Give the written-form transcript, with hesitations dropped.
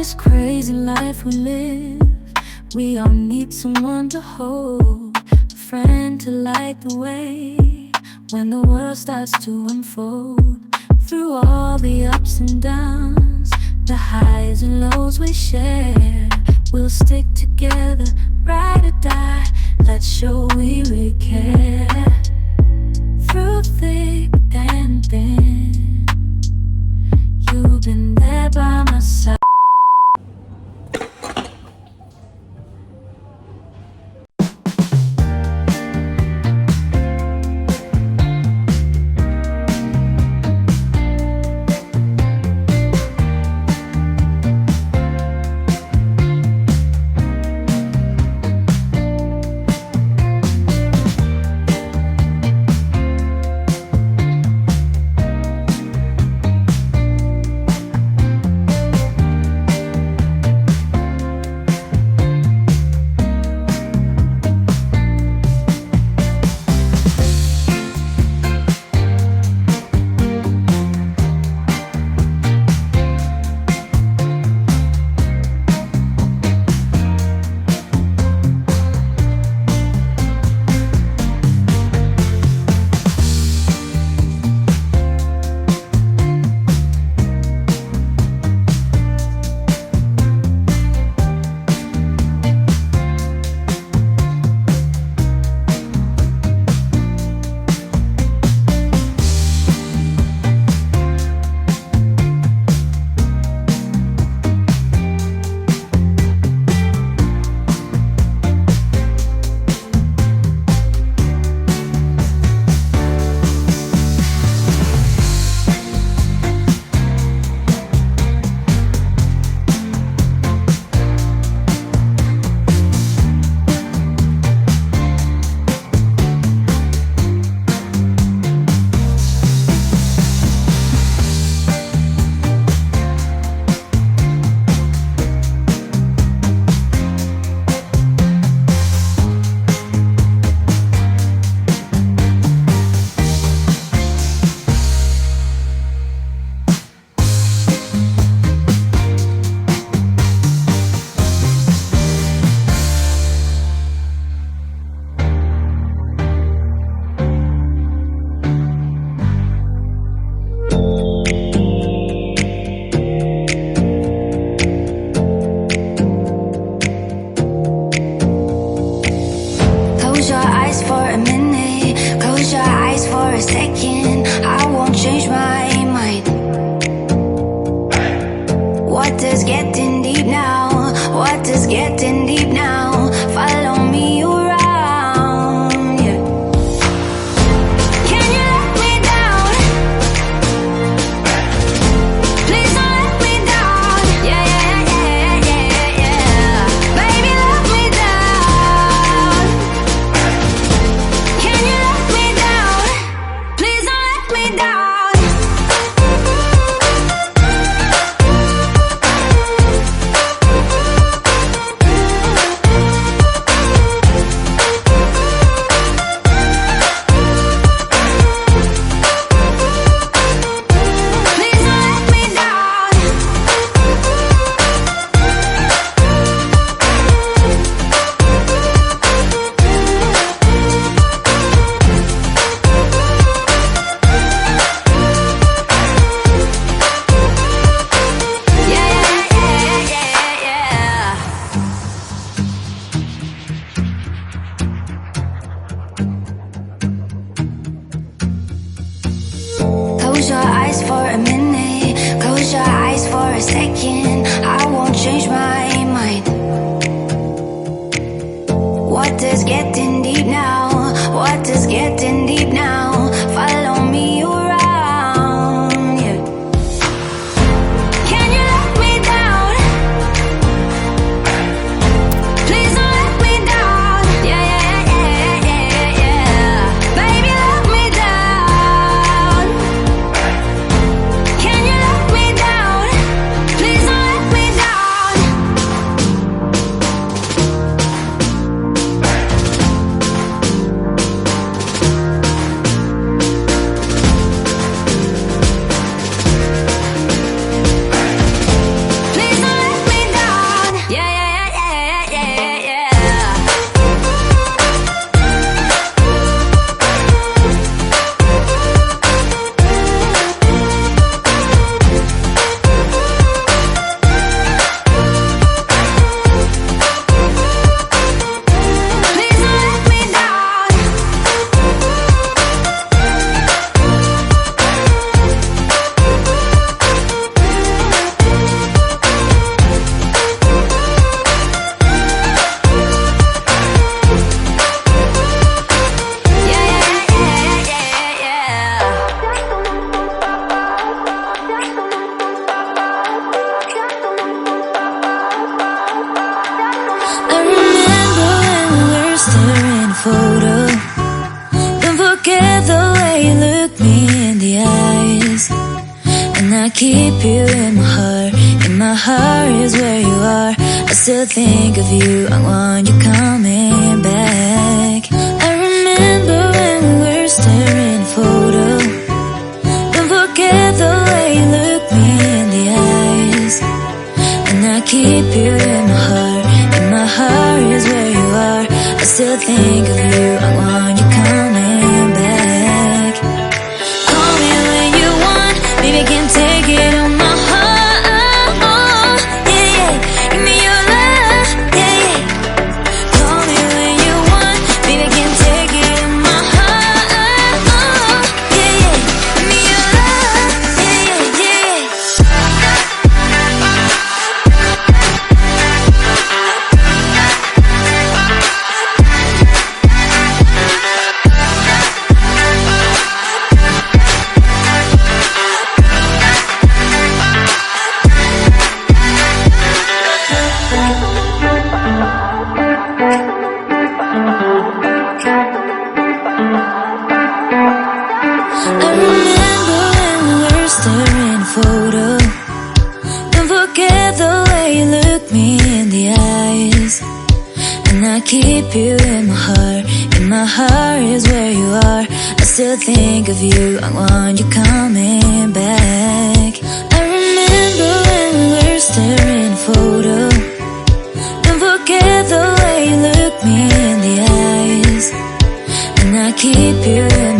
this crazy life we live, we all need someone to hold, a friend to light the way when the world starts to unfold. Through all the ups and downs, the highs and lows we share, we'll stick together, ride or die. Let's show we really care. Through thick and thin, you've been there by my side. photo. Don't forget the way you look me in the eyes. And I keep you in my heart. In my heart is where you are. I still think of you, I want you coming back. I remember when we were staring at a photo. Don't forget the way you look me in the eyes. And I keep you in my heart. In my heart is where you are. I still think of you, I want you coming back. Call me when you want, baby, I can't take it on my heart. Yeah, yeah, give me your love, yeah, yeah. Call me when you want, baby, I can't take it on my heart. Yeah, yeah, give me your love, yeah, yeah, yeah. I remember when we were staring at a photo. Don't forget the way you look me in the eyes. And I keep you in my heart. In my heart is where you are. I still think of you, I want you coming back. I remember when we were staring at a photo. Don't forget the way you look me in the eyes. And I keep you in